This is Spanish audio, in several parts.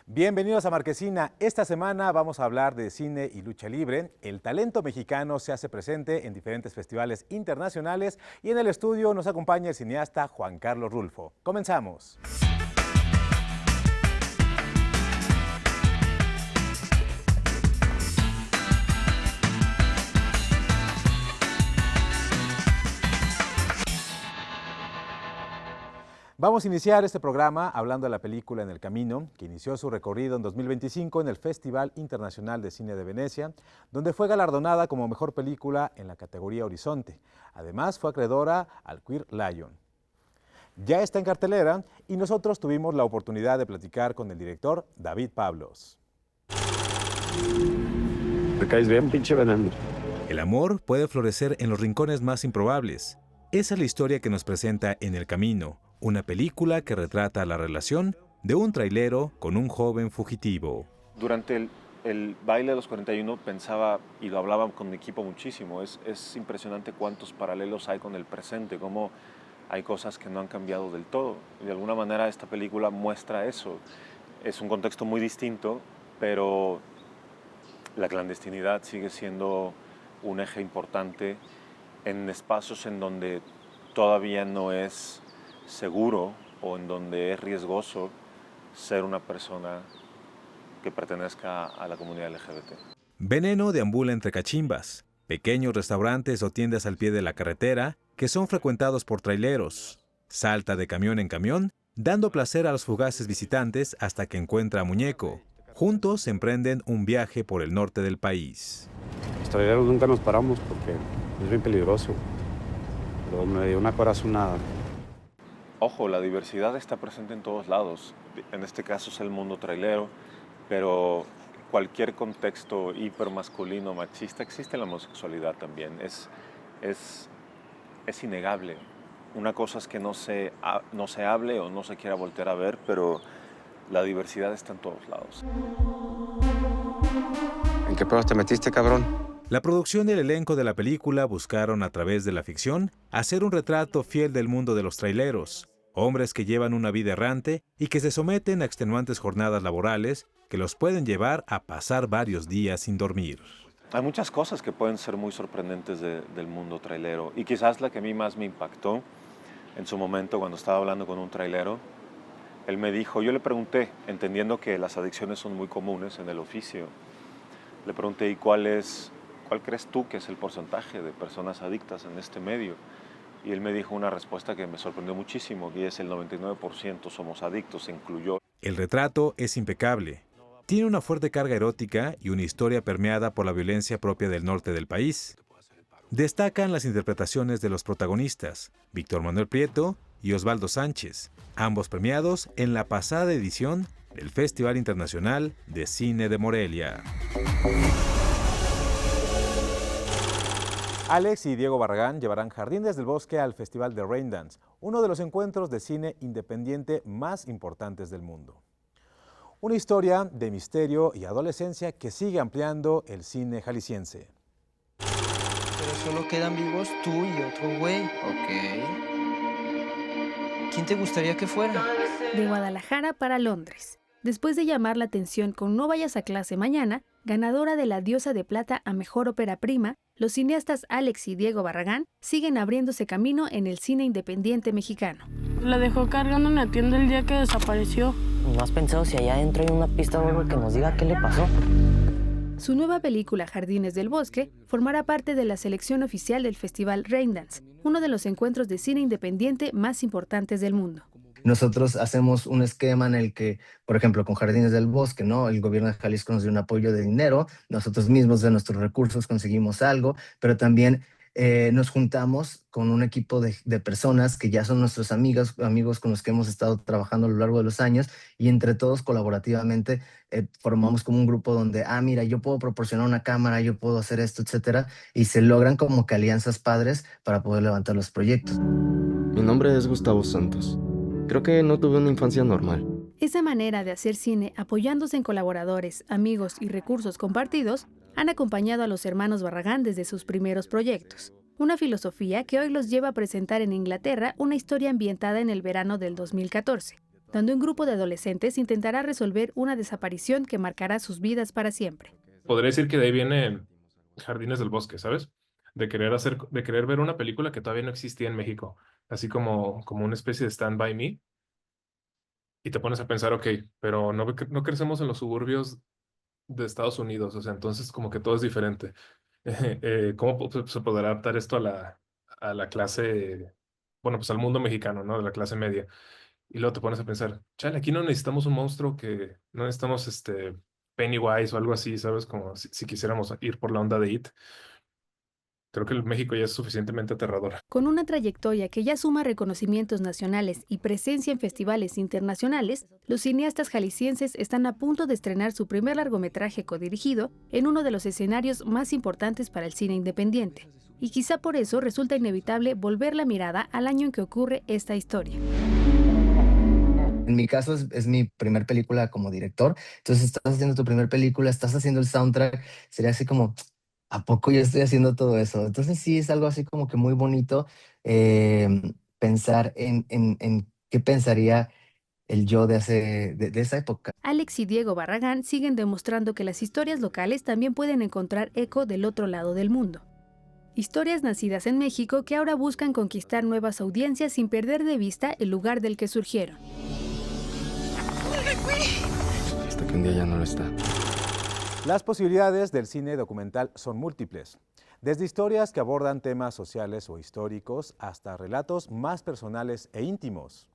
Bienvenidos a Marquesina. Esta semana vamos a hablar de cine y lucha libre. El talento mexicano se hace presente en diferentes festivales internacionales y en el estudio nos acompaña el cineasta Juan Carlos Rulfo. Comenzamos. Vamos a iniciar este programa hablando de la película En el Camino, que inició su recorrido en 2025 en el Festival Internacional de Cine de Venecia, donde fue galardonada como mejor película en la categoría Horizonte. Además, fue acreedora al Queer Lion. Ya está en cartelera y nosotros tuvimos la oportunidad de platicar con el director David Pablos. Me caes bien, pinche veneno. El amor puede florecer en los rincones más improbables. Esa es la historia que nos presenta En el Camino, una película que retrata la relación de un trailero con un joven fugitivo. Durante el baile de los 41 pensaba, y lo hablaba con mi equipo muchísimo, es impresionante cuántos paralelos hay con el presente, cómo hay cosas que no han cambiado del todo. Y de alguna manera esta película muestra eso. Es un contexto muy distinto, pero la clandestinidad sigue siendo un eje importante en espacios en donde todavía no es seguro o en donde es riesgoso ser una persona que pertenezca a la comunidad LGBT. Veneno deambula entre cachimbas, pequeños restaurantes o tiendas al pie de la carretera que son frecuentados por traileros. Salta de camión en camión, dando placer a los fugaces visitantes hasta que encuentra a Muñeco. Juntos emprenden un viaje por el norte del país. Los traileros nunca nos paramos porque es bien peligroso. Pero me dio una corazonada. Ojo, la diversidad está presente en todos lados. En este caso es el mundo trailero, pero cualquier contexto hipermasculino, machista, existe en la homosexualidad también. Es innegable. Una cosa es que no se hable o no se quiera voltear a ver, pero la diversidad está en todos lados. ¿En qué pruebas te metiste, cabrón? La producción y el elenco de la película buscaron a través de la ficción hacer un retrato fiel del mundo de los traileros, hombres que llevan una vida errante y que se someten a extenuantes jornadas laborales que los pueden llevar a pasar varios días sin dormir. Hay muchas cosas que pueden ser muy sorprendentes del mundo trailero y quizás la que a mí más me impactó en su momento cuando estaba hablando con un trailero, él me dijo, yo le pregunté, entendiendo que las adicciones son muy comunes en el oficio, le pregunté, ¿y cuál crees tú que es el porcentaje de personas adictas en este medio? Y él me dijo una respuesta que me sorprendió muchísimo, y es el 99% somos adictos, se incluyó. El retrato es impecable. Tiene una fuerte carga erótica y una historia permeada por la violencia propia del norte del país. Destacan las interpretaciones de los protagonistas, Víctor Manuel Prieto y Osvaldo Sánchez, ambos premiados en la pasada edición del Festival Internacional de Cine de Morelia. Alex y Diego Barragán llevarán Jardines del Bosque al Festival de Raindance, uno de los encuentros de cine independiente más importantes del mundo. Una historia de misterio y adolescencia que sigue ampliando el cine jalisciense. Pero solo quedan vivos tú y otro güey. Ok. ¿Quién te gustaría que fuera? De Guadalajara para Londres. Después de llamar la atención con No vayas a clase mañana, ganadora de la Diosa de Plata a Mejor Ópera Prima, los cineastas Alex y Diego Barragán siguen abriéndose camino en el cine independiente mexicano. La dejó cargando en la tienda el día que desapareció. ¿No has pensado si allá adentro hay una pista o algo que nos diga qué le pasó? Su nueva película Jardines del Bosque formará parte de la selección oficial del Festival Raindance, uno de los encuentros de cine independiente más importantes del mundo. Nosotros hacemos un esquema en el que, por ejemplo, con Jardines del Bosque, ¿no? El gobierno de Jalisco nos dio un apoyo de dinero, nosotros mismos de nuestros recursos conseguimos algo, pero también nos juntamos con un equipo de personas que ya son nuestros amigos con los que hemos estado trabajando a lo largo de los años y entre todos colaborativamente formamos como un grupo donde, mira, yo puedo proporcionar una cámara, yo puedo hacer esto, etcétera, y se logran como que alianzas padres para poder levantar los proyectos. Mi nombre es Gustavo Santos. Creo que no tuve una infancia normal. Esa manera de hacer cine apoyándose en colaboradores, amigos y recursos compartidos han acompañado a los hermanos Barragán desde sus primeros proyectos. Una filosofía que hoy los lleva a presentar en Inglaterra una historia ambientada en el verano del 2014. donde un grupo de adolescentes intentará resolver una desaparición que marcará sus vidas para siempre. Podría decir que de ahí viene Jardines del Bosque, ¿sabes? De querer ver una película que todavía no existía en México, así como una especie de Stand By Me, y te pones a pensar, ok, pero no crecemos en los suburbios de Estados Unidos, o sea, entonces como que todo es diferente. ¿Cómo se podrá adaptar esto a la clase, bueno, pues al mundo mexicano, ¿no? De la clase media. Y luego te pones a pensar, chale, aquí no necesitamos un monstruo no necesitamos Pennywise o algo así, ¿sabes? Como si quisiéramos ir por la onda de It. Creo que el México ya es suficientemente aterrador. Con una trayectoria que ya suma reconocimientos nacionales y presencia en festivales internacionales, los cineastas jaliscienses están a punto de estrenar su primer largometraje codirigido en uno de los escenarios más importantes para el cine independiente. Y quizá por eso resulta inevitable volver la mirada al año en que ocurre esta historia. En mi caso es mi primer película como director, entonces estás haciendo tu primer película, estás haciendo el soundtrack, sería así como, ¿a poco yo estoy haciendo todo eso? Entonces sí, es algo así como que muy bonito pensar en qué pensaría el yo de esa época. Alex y Diego Barragán siguen demostrando que las historias locales también pueden encontrar eco del otro lado del mundo. Historias nacidas en México que ahora buscan conquistar nuevas audiencias sin perder de vista el lugar del que surgieron. Hasta que un día ya no lo está. Las posibilidades del cine documental son múltiples, desde historias que abordan temas sociales o históricos hasta relatos más personales e íntimos.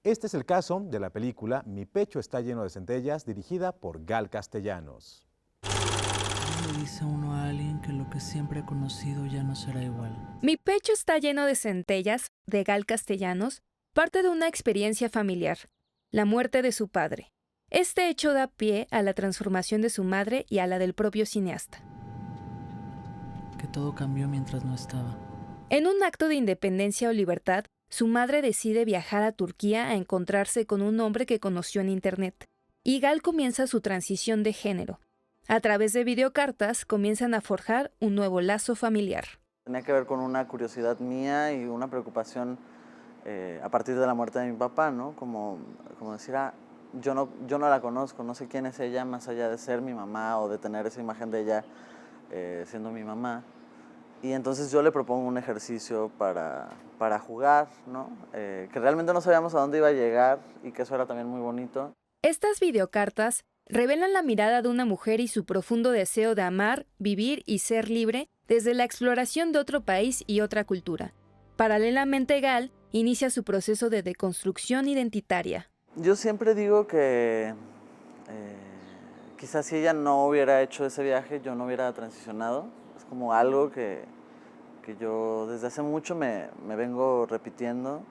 Este es el caso de la película Mi pecho está lleno de centellas, dirigida por Gal Castellanos. Le dice uno a alguien que lo que siempre ha conocido ya no será igual. Mi pecho está lleno de centellas, de Gal Castellanos, parte de una experiencia familiar, la muerte de su padre. Este hecho da pie a la transformación de su madre y a la del propio cineasta. Que todo cambió mientras no estaba. En un acto de independencia o libertad, su madre decide viajar a Turquía a encontrarse con un hombre que conoció en internet. Y Gal comienza su transición de género. A través de videocartas comienzan a forjar un nuevo lazo familiar. Tenía que ver con una curiosidad mía y una preocupación a partir de la muerte de mi papá, ¿no? Como decir, yo no la conozco, no sé quién es ella más allá de ser mi mamá o de tener esa imagen de ella siendo mi mamá. Y entonces yo le propongo un ejercicio para jugar, ¿no? Que realmente no sabíamos a dónde iba a llegar y que eso era también muy bonito. Estas videocartas revelan la mirada de una mujer y su profundo deseo de amar, vivir y ser libre desde la exploración de otro país y otra cultura. Paralelamente, Gal inicia su proceso de deconstrucción identitaria. Yo siempre digo que quizás si ella no hubiera hecho ese viaje, yo no hubiera transicionado. Es como algo que yo desde hace mucho me vengo repitiendo.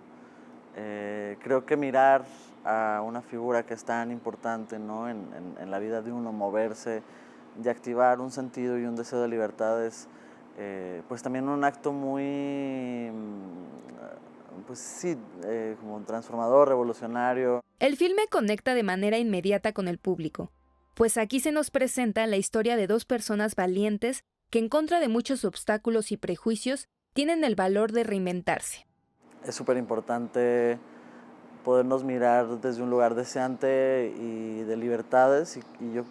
Creo que mirar a una figura que es tan importante, ¿no? en la vida de uno, moverse y activar un sentido y un deseo de libertad es pues también un acto muy, pues sí, como transformador, revolucionario. El filme conecta de manera inmediata con el público, pues aquí se nos presenta la historia de dos personas valientes que en contra de muchos obstáculos y prejuicios tienen el valor de reinventarse. Es súper importante podernos mirar desde un lugar deseante y de libertades y yo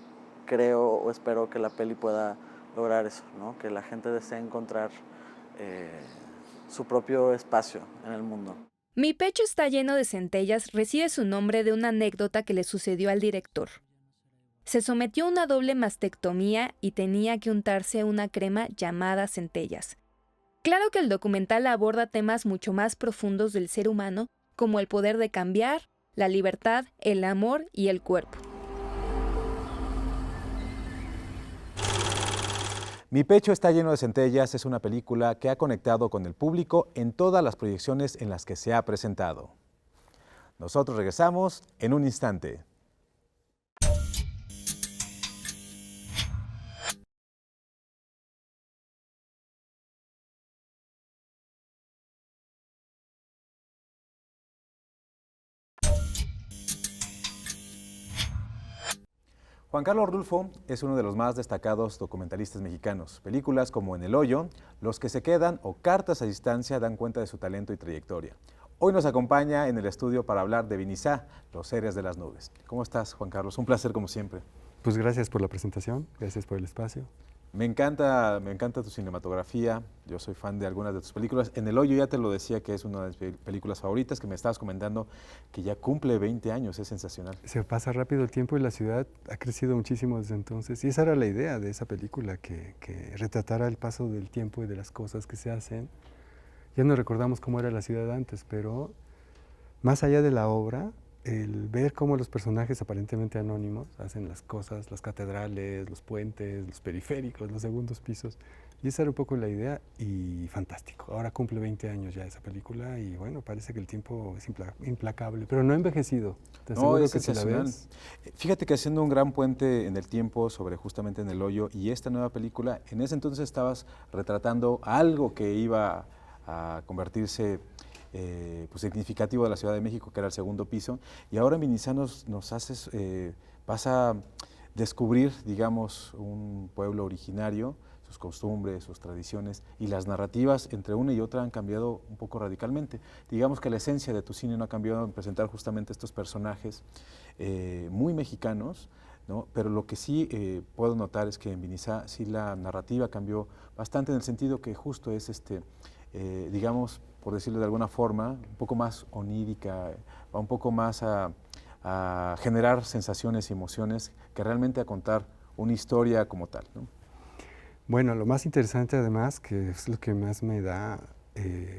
creo o espero que la peli pueda lograr eso, ¿no? Que la gente desee encontrar su propio espacio en el mundo. Mi pecho está lleno de centellas recibe su nombre de una anécdota que le sucedió al director. Se sometió a una doble mastectomía y tenía que untarse una crema llamada centellas. Claro que el documental aborda temas mucho más profundos del ser humano, como el poder de cambiar, la libertad, el amor y el cuerpo. Mi pecho está lleno de centellas es una película que ha conectado con el público en todas las proyecciones en las que se ha presentado. Nosotros regresamos en un instante. Juan Carlos Rulfo es uno de los más destacados documentalistas mexicanos. Películas como En el hoyo, Los que se quedan o Cartas a distancia dan cuenta de su talento y trayectoria. Hoy nos acompaña en el estudio para hablar de Vinizá, Los seres de las nubes. ¿Cómo estás, Juan Carlos? Un placer como siempre. Pues gracias por la presentación, gracias por el espacio. Me encanta tu cinematografía, yo soy fan de algunas de tus películas. En El Hoyo ya te lo decía que es una de mis películas favoritas, que me estabas comentando que ya cumple 20 años, es sensacional. Se pasa rápido el tiempo y la ciudad ha crecido muchísimo desde entonces. Y esa era la idea de esa película, que retratara el paso del tiempo y de las cosas que se hacen. Ya no recordamos cómo era la ciudad antes, pero más allá de la obra, el ver cómo los personajes aparentemente anónimos hacen las cosas, las catedrales, los puentes, los periféricos, los segundos pisos. Y esa era un poco la idea y fantástico. Ahora cumple 20 años ya esa película y bueno, parece que el tiempo es implacable, pero no ha envejecido. Te aseguro que si la ves. Fíjate que haciendo un gran puente en el tiempo sobre justamente En El Hoyo y esta nueva película, en ese entonces estabas retratando algo que iba a convertirse pues significativo de la Ciudad de México, que era el segundo piso, y ahora en Vinizá nos haces, vas a descubrir, digamos, un pueblo originario, sus costumbres, sus tradiciones, y las narrativas entre una y otra han cambiado un poco radicalmente. Digamos que la esencia de tu cine no ha cambiado en presentar justamente estos personajes muy mexicanos, ¿no? Pero lo que sí puedo notar es que en Vinizá sí la narrativa cambió bastante en el sentido que justo es digamos, por decirlo de alguna forma, un poco más onírica, va un poco más a generar sensaciones y emociones que realmente a contar una historia como tal, ¿no? Bueno, lo más interesante además, que es lo que más me da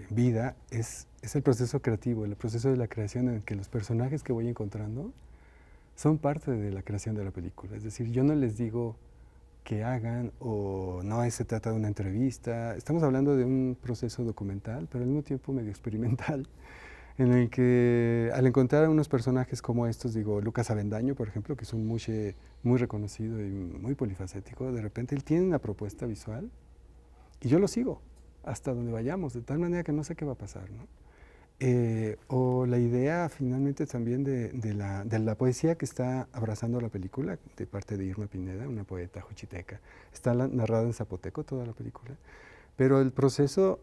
vida, es el proceso creativo, el proceso de la creación en el que los personajes que voy encontrando son parte de la creación de la película. Es decir, yo no les digo que hagan o no se trata de una entrevista. Estamos hablando de un proceso documental, pero al mismo tiempo medio experimental, en el que al encontrar a unos personajes como estos, digo, Lucas Avendaño, por ejemplo, que es un mushe muy reconocido y muy polifacético, de repente él tiene una propuesta visual y yo lo sigo hasta donde vayamos, de tal manera que no sé qué va a pasar, ¿no? O la idea finalmente también de la poesía que está abrazando la película, de parte de Irma Pineda, una poeta juchiteca. Está narrada en zapoteco toda la película, pero el proceso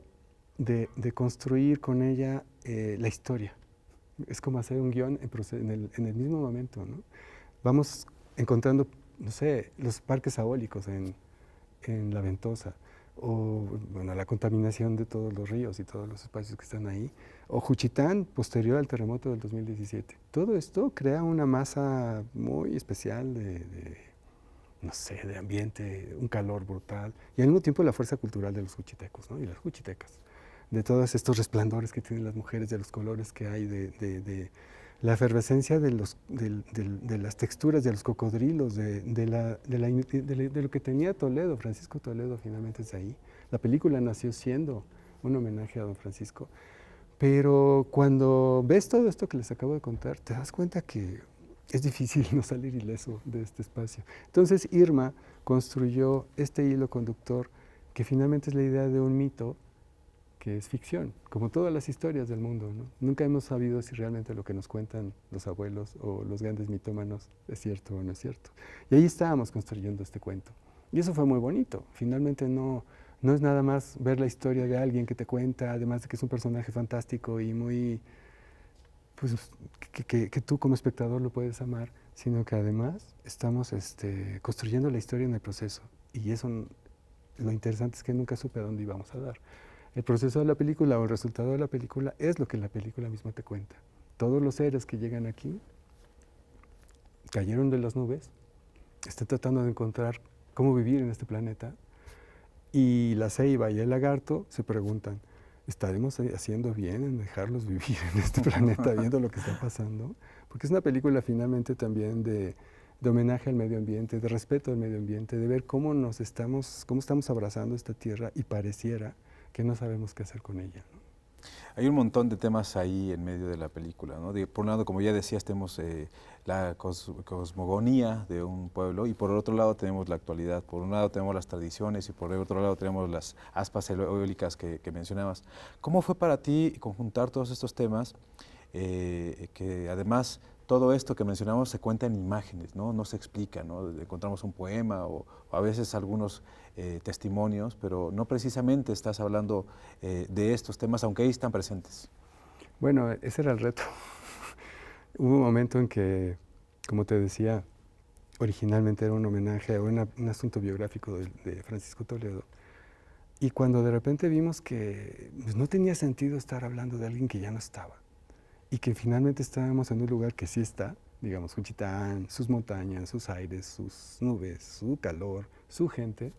de construir con ella la historia es como hacer un guión en el mismo momento, ¿no? Vamos encontrando, no sé, los parques eólicos en La Ventosa, o bueno, la contaminación de todos los ríos y todos los espacios que están ahí, o Juchitán, posterior al terremoto del 2017. Todo esto crea una masa muy especial no sé, de ambiente, un calor brutal, y al mismo tiempo la fuerza cultural de los juchitecos, ¿no? Y las juchitecas, de todos estos resplandores que tienen las mujeres, de los colores que hay, de la efervescencia de las texturas de los cocodrilos, de lo que tenía Toledo. Francisco Toledo finalmente es ahí. La película nació siendo un homenaje a don Francisco, pero cuando ves todo esto que les acabo de contar, te das cuenta que es difícil no salir ileso de este espacio. Entonces Irma construyó este hilo conductor que finalmente es la idea de un mito que es ficción, como todas las historias del mundo, ¿no? Nunca hemos sabido si realmente lo que nos cuentan los abuelos o los grandes mitómanos es cierto o no es cierto. Y ahí estábamos construyendo este cuento. Y eso fue muy bonito. Finalmente no es nada más ver la historia de alguien que te cuenta, además de que es un personaje fantástico y muy, pues, que tú como espectador lo puedes amar, sino que además estamos construyendo la historia en el proceso. Y eso, lo interesante es que nunca supe a dónde íbamos a dar. El proceso de la película o el resultado de la película es lo que la película misma te cuenta. Todos los seres que llegan aquí cayeron de las nubes, están tratando de encontrar cómo vivir en este planeta, y la ceiba y el lagarto se preguntan, ¿estaremos haciendo bien en dejarlos vivir en este planeta viendo lo que está pasando? Porque es una película finalmente también de homenaje al medio ambiente, de respeto al medio ambiente, de ver cómo estamos abrazando esta tierra y pareciera que no sabemos qué hacer con ella, ¿no? Hay un montón de temas ahí en medio de la película, ¿no? Por un lado, como ya decías, tenemos la cosmogonía de un pueblo, y por otro lado tenemos la actualidad. Por un lado tenemos las tradiciones y por otro lado tenemos las aspas eólicas que mencionabas. ¿Cómo fue para ti conjuntar todos estos temas que además todo esto que mencionamos se cuenta en imágenes, ¿no? No se explica, ¿no? Encontramos un poema o a veces algunos testimonios, pero no precisamente estás hablando de estos temas, aunque ahí están presentes. Bueno, ese era el reto. Hubo un momento en que, como te decía, originalmente era un homenaje a un asunto biográfico de Francisco Toledo. Y cuando de repente vimos que pues, no tenía sentido estar hablando de alguien que ya no estaba, y que finalmente estábamos en un lugar que sí está, digamos, Juchitán, sus montañas, sus aires, sus nubes, su calor, su gente,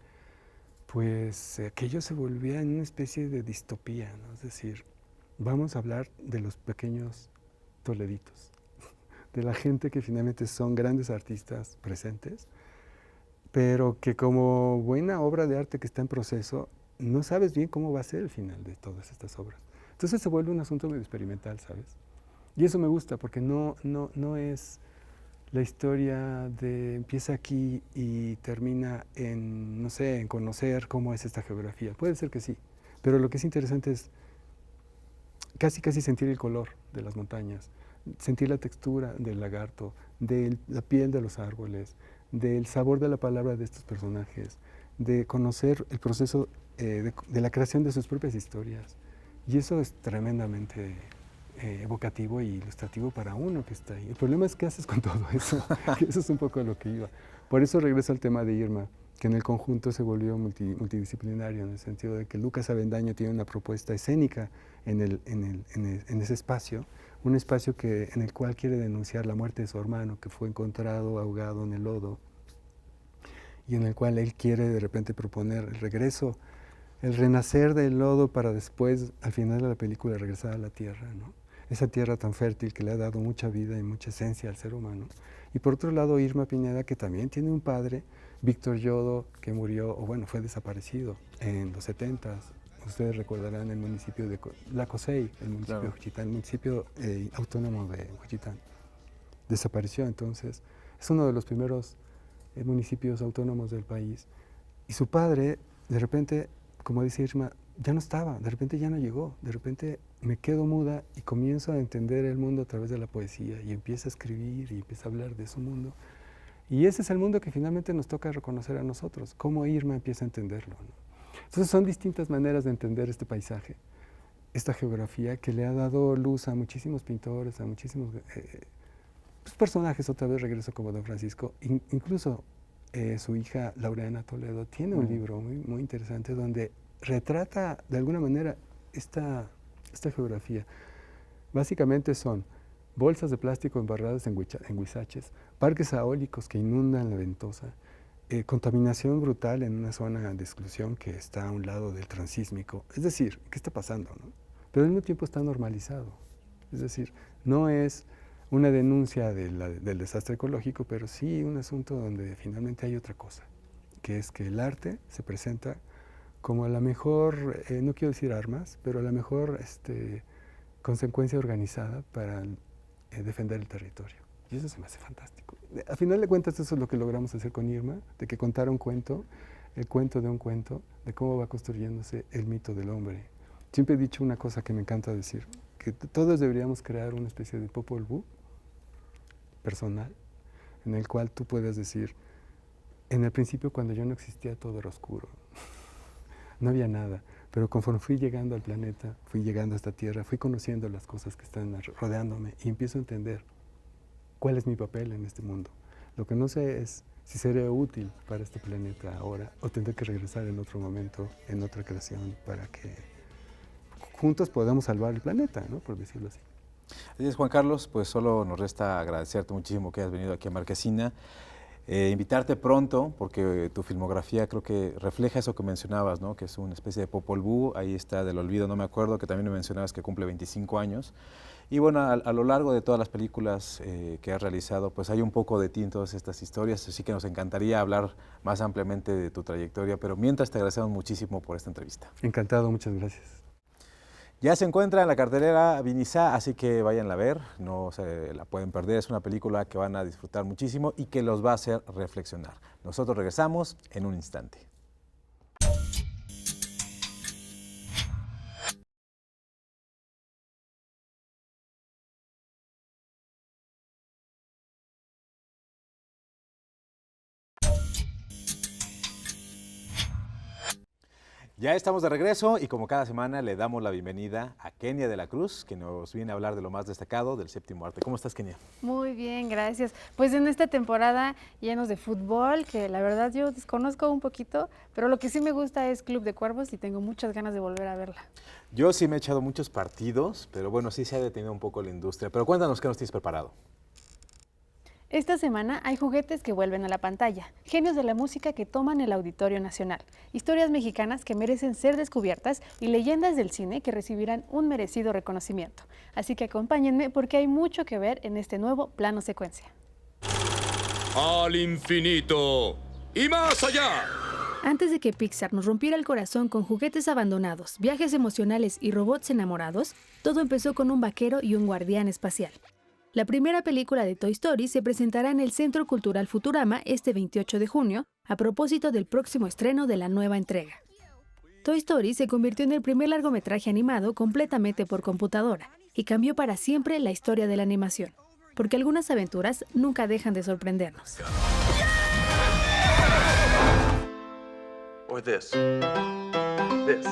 pues aquello se volvía en una especie de distopía, ¿no? Es decir, vamos a hablar de los pequeños toleditos, de la gente que finalmente son grandes artistas presentes, pero que como buena obra de arte que está en proceso, no sabes bien cómo va a ser el final de todas estas obras. Entonces se vuelve un asunto medio experimental, ¿sabes? Y eso me gusta porque no es la historia de empieza aquí y termina en, no sé, en conocer cómo es esta geografía. Puede ser que sí, pero lo que es interesante es casi sentir el color de las montañas, sentir la textura del lagarto, de la piel de los árboles, del sabor de la palabra de estos personajes, de conocer el proceso de la creación de sus propias historias. Y eso es tremendamente evocativo y ilustrativo para uno que está ahí. El problema es qué haces con todo eso, que eso es un poco lo que iba. Por eso regreso al tema de Irma, que en el conjunto se volvió multidisciplinario, en el sentido de que Lucas Avendaño tiene una propuesta escénica en ese espacio, un espacio en el cual quiere denunciar la muerte de su hermano, que fue encontrado ahogado en el lodo, y en el cual él quiere de repente proponer el regreso, el renacer del lodo para después, al final de la película, regresar a la tierra, ¿no? Esa tierra tan fértil que le ha dado mucha vida y mucha esencia al ser humano. Y por otro lado, Irma Pineda, que también tiene un padre, Víctor Yodo, que murió, o bueno, fue desaparecido en los 70s. Ustedes recordarán el municipio de La Cosey, el municipio de Juchitán, el municipio autónomo de Juchitán. Desapareció, entonces. Es uno de los primeros municipios autónomos del país. Y su padre, de repente, como dice Irma, ya no estaba, de repente ya no llegó, de repente me quedo muda y comienzo a entender el mundo a través de la poesía y empiezo a escribir y empiezo a hablar de su mundo. Y ese es el mundo que finalmente nos toca reconocer a nosotros, cómo Irma empieza a entenderlo, ¿no? Entonces son distintas maneras de entender este paisaje, esta geografía que le ha dado luz a muchísimos pintores, a muchísimos personajes, otra vez regreso como Don Francisco, incluso su hija Laureana Toledo tiene un libro muy interesante donde retrata de alguna manera esta geografía. Básicamente son bolsas de plástico embarradas en huizaches, parques eólicos que inundan la ventosa, contaminación brutal en una zona de exclusión que está a un lado del transísmico. Es decir, ¿qué está pasando, no? Pero al mismo tiempo está normalizado. Es decir, no es una denuncia del desastre ecológico, pero sí un asunto donde finalmente hay otra cosa, que es que el arte se presenta como la mejor, no quiero decir armas, pero la mejor consecuencia organizada para defender el territorio. Y eso se me hace fantástico. A final de cuentas, eso es lo que logramos hacer con Irma, de que contara un cuento, el cuento de un cuento, de cómo va construyéndose el mito del hombre. Siempre he dicho una cosa que me encanta decir, que todos deberíamos crear una especie de Popol Vuh personal, en el cual tú puedes decir, en el principio cuando yo no existía todo era oscuro, no había nada, pero conforme fui llegando al planeta, fui llegando a esta tierra, fui conociendo las cosas que están rodeándome y empiezo a entender cuál es mi papel en este mundo. Lo que no sé es si seré útil para este planeta ahora o tendré que regresar en otro momento, en otra creación, para que juntos podamos salvar el planeta, ¿no? Por decirlo así. Así es, Juan Carlos, pues solo nos resta agradecerte muchísimo que hayas venido aquí a Marquesina, invitarte pronto, porque tu filmografía creo que refleja eso que mencionabas, ¿no? Que es una especie de Popol Vuh. Ahí está Del Olvido, no me acuerdo, que también me mencionabas que cumple 25 años. Y bueno, a lo largo de todas las películas que has realizado, pues hay un poco de ti en todas estas historias, así que nos encantaría hablar más ampliamente de tu trayectoria, pero mientras te agradecemos muchísimo por esta entrevista. Encantado, muchas gracias. Ya se encuentra en la cartelera Vinizá, así que váyanla a ver, no se la pueden perder, es una película que van a disfrutar muchísimo y que los va a hacer reflexionar. Nosotros regresamos en un instante. Ya estamos de regreso y como cada semana le damos la bienvenida a Kenia de la Cruz, que nos viene a hablar de lo más destacado del séptimo arte. ¿Cómo estás, Kenia? Muy bien, gracias. Pues en esta temporada llenos de fútbol, que la verdad yo desconozco un poquito, pero lo que sí me gusta es Club de Cuervos y tengo muchas ganas de volver a verla. Yo sí me he echado muchos partidos, pero bueno, sí se ha detenido un poco la industria. Pero cuéntanos qué nos tienes preparado. Esta semana hay juguetes que vuelven a la pantalla, genios de la música que toman el Auditorio Nacional, historias mexicanas que merecen ser descubiertas y leyendas del cine que recibirán un merecido reconocimiento. Así que acompáñenme porque hay mucho que ver en este nuevo plano secuencia. ¡Al infinito y más allá! Antes de que Pixar nos rompiera el corazón con juguetes abandonados, viajes emocionales y robots enamorados, todo empezó con un vaquero y un guardián espacial. La primera película de Toy Story se presentará en el Centro Cultural Futurama este 28 de junio, a propósito del próximo estreno de la nueva entrega. Toy Story se convirtió en el primer largometraje animado completamente por computadora y cambió para siempre la historia de la animación, porque algunas aventuras nunca dejan de sorprendernos. Or this. Yes.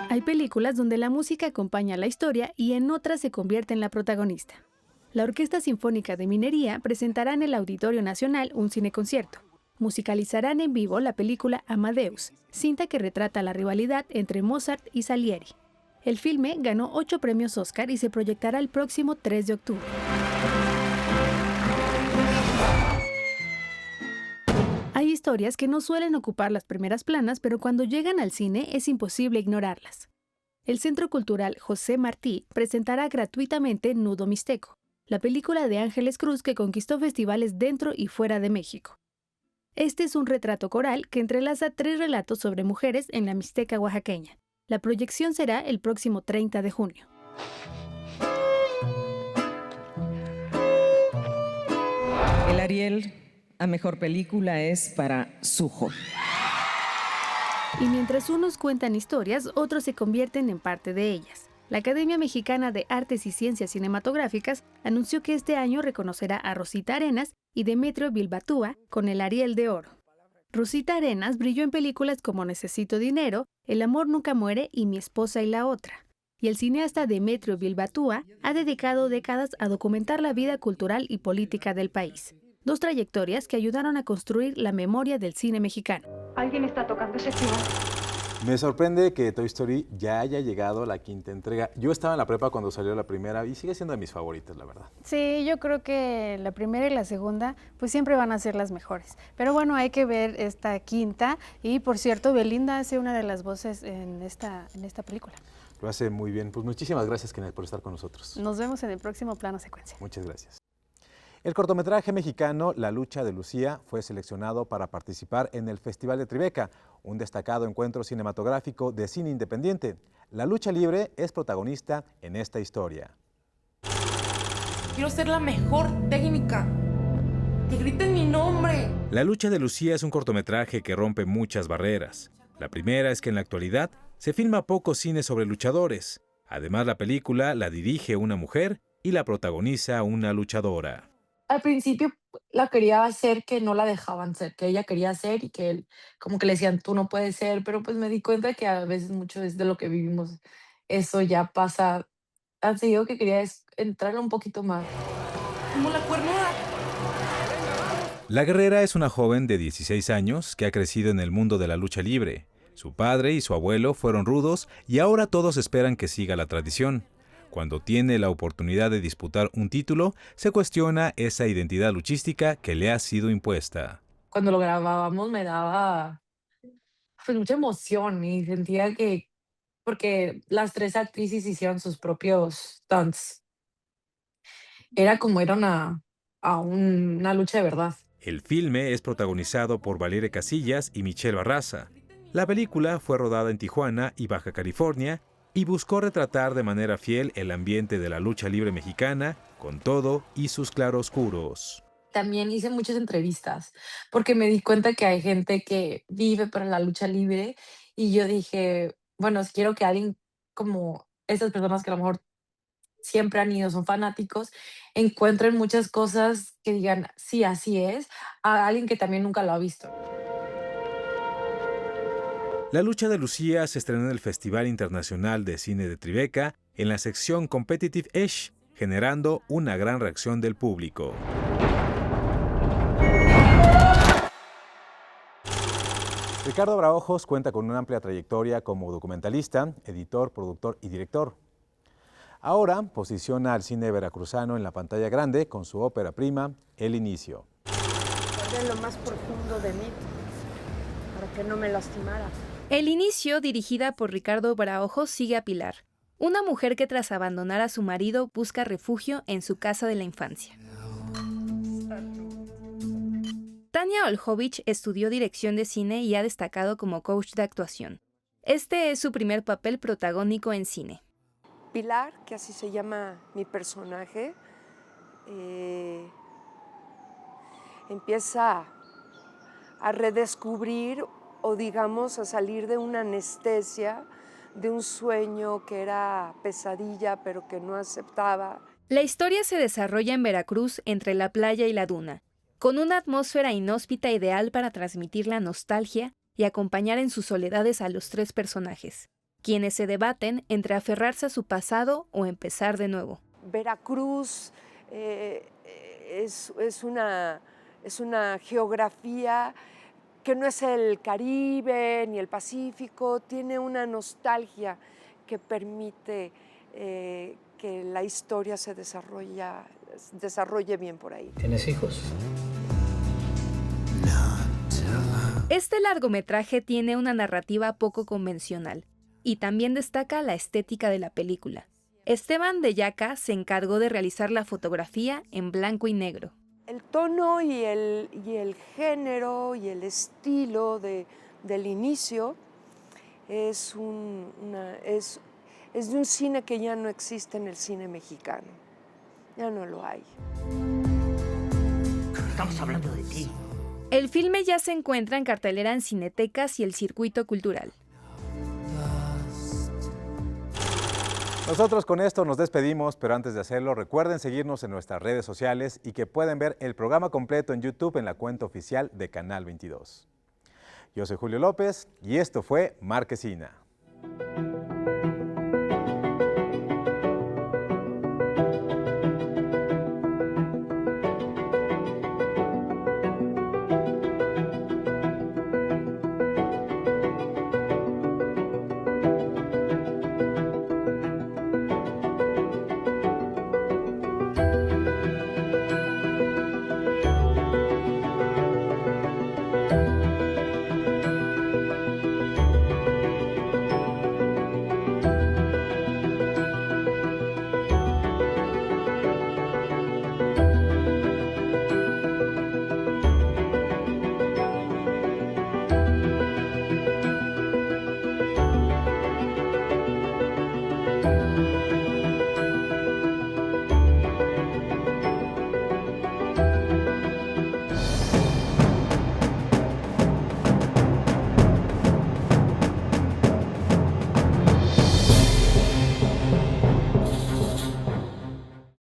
Hay películas donde la música acompaña la historia y en otras se convierte en la protagonista. La Orquesta Sinfónica de Minería presentará en el Auditorio Nacional un cineconcierto. Musicalizarán en vivo la película Amadeus, cinta que retrata la rivalidad entre Mozart y Salieri. El filme ganó 8 premios Oscar y se proyectará el próximo 3 de octubre. Hay historias que no suelen ocupar las primeras planas, pero cuando llegan al cine es imposible ignorarlas. El Centro Cultural José Martí presentará gratuitamente Nudo Mixteco, la película de Ángeles Cruz que conquistó festivales dentro y fuera de México. Este es un retrato coral que entrelaza 3 relatos sobre mujeres en la Mixteca oaxaqueña. La proyección será el próximo 30 de junio. El Ariel a Mejor Película es para Sujo. Y mientras unos cuentan historias, otros se convierten en parte de ellas. La Academia Mexicana de Artes y Ciencias Cinematográficas anunció que este año reconocerá a Rosita Arenas y Demetrio Bilbatúa con el Ariel de Oro. Rosita Arenas brilló en películas como Necesito Dinero, El amor nunca muere y Mi esposa y la otra. Y el cineasta Demetrio Bilbatúa ha dedicado décadas a documentar la vida cultural y política del país. 2 trayectorias que ayudaron a construir la memoria del cine mexicano. Alguien está tocando ese timón. Me sorprende que Toy Story ya haya llegado a la 5ª entrega. Yo estaba en la prepa cuando salió la primera y sigue siendo de mis favoritas, la verdad. Sí, yo creo que la primera y la segunda pues siempre van a ser las mejores. Pero bueno, hay que ver esta 5ª y por cierto, Belinda hace una de las voces en esta película. Lo hace muy bien. Pues muchísimas gracias, Kenia, por estar con nosotros. Nos vemos en el próximo plano secuencia. Muchas gracias. El cortometraje mexicano La lucha de Lucía fue seleccionado para participar en el Festival de Tribeca, un destacado encuentro cinematográfico de cine independiente. La lucha libre es protagonista en esta historia. Quiero ser la mejor técnica. ¡Que griten mi nombre! La lucha de Lucía es un cortometraje que rompe muchas barreras. La primera es que en la actualidad se filma poco cine sobre luchadores. Además, la película la dirige una mujer y la protagoniza una luchadora. Al principio la quería hacer, que no la dejaban ser, que ella quería hacer y que él, como que le decían, tú no puedes ser, pero pues me di cuenta que a veces mucho es de lo que vivimos. Eso ya pasa. Así digo que quería entrar un poquito más. Como la cuernuda. La guerrera es una joven de 16 años que ha crecido en el mundo de la lucha libre. Su padre y su abuelo fueron rudos y ahora todos esperan que siga la tradición. Cuando tiene la oportunidad de disputar un título, se cuestiona esa identidad luchística que le ha sido impuesta. Cuando lo grabábamos me daba pues mucha emoción y sentía que, porque las 3 actrices hicieron sus propios stunts. Era como era una lucha de verdad. El filme es protagonizado por Valeria Casillas y Michelle Barraza. La película fue rodada en Tijuana y Baja California y buscó retratar de manera fiel el ambiente de la lucha libre mexicana, con todo y sus claroscuros. También hice muchas entrevistas, porque me di cuenta que hay gente que vive para la lucha libre, y yo dije, bueno, quiero que alguien como esas personas que a lo mejor siempre han ido, son fanáticos, encuentren muchas cosas que digan, sí, así es, a alguien que también nunca lo ha visto. La lucha de Lucía se estrenó en el Festival Internacional de Cine de Tribeca en la sección Competitive Edge, generando una gran reacción del público. Ricardo Braojos cuenta con una amplia trayectoria como documentalista, editor, productor y director. Ahora posiciona al cine veracruzano en la pantalla grande con su ópera prima, El Inicio. Guardé lo más profundo de mí para que no me lastimara. El Inicio, dirigida por Ricardo Braojos, sigue a Pilar, una mujer que tras abandonar a su marido busca refugio en su casa de la infancia. Tania Olhovich estudió dirección de cine y ha destacado como coach de actuación. Este es su primer papel protagónico en cine. Pilar, que así se llama mi personaje, empieza a redescubrir o digamos a salir de una anestesia, de un sueño que era pesadilla pero que no aceptaba. La historia se desarrolla en Veracruz entre la playa y la duna, con una atmósfera inhóspita ideal para transmitir la nostalgia y acompañar en sus soledades a los tres personajes, quienes se debaten entre aferrarse a su pasado o empezar de nuevo. Veracruz es una geografía que no es el Caribe ni el Pacífico, tiene una nostalgia que permite que la historia se desarrolle bien por ahí. ¿Tienes hijos? Este largometraje tiene una narrativa poco convencional y también destaca la estética de la película. Esteban de Yaca se encargó de realizar la fotografía en blanco y negro. El tono y el género y el estilo del Inicio es de un cine que ya no existe en el cine mexicano. Ya no lo hay. Estamos hablando de ti. El filme ya se encuentra en cartelera en cinetecas y el circuito cultural. Nosotros con esto nos despedimos, pero antes de hacerlo, recuerden seguirnos en nuestras redes sociales y que pueden ver el programa completo en YouTube en la cuenta oficial de Canal 22. Yo soy Julio López y esto fue Marquesina.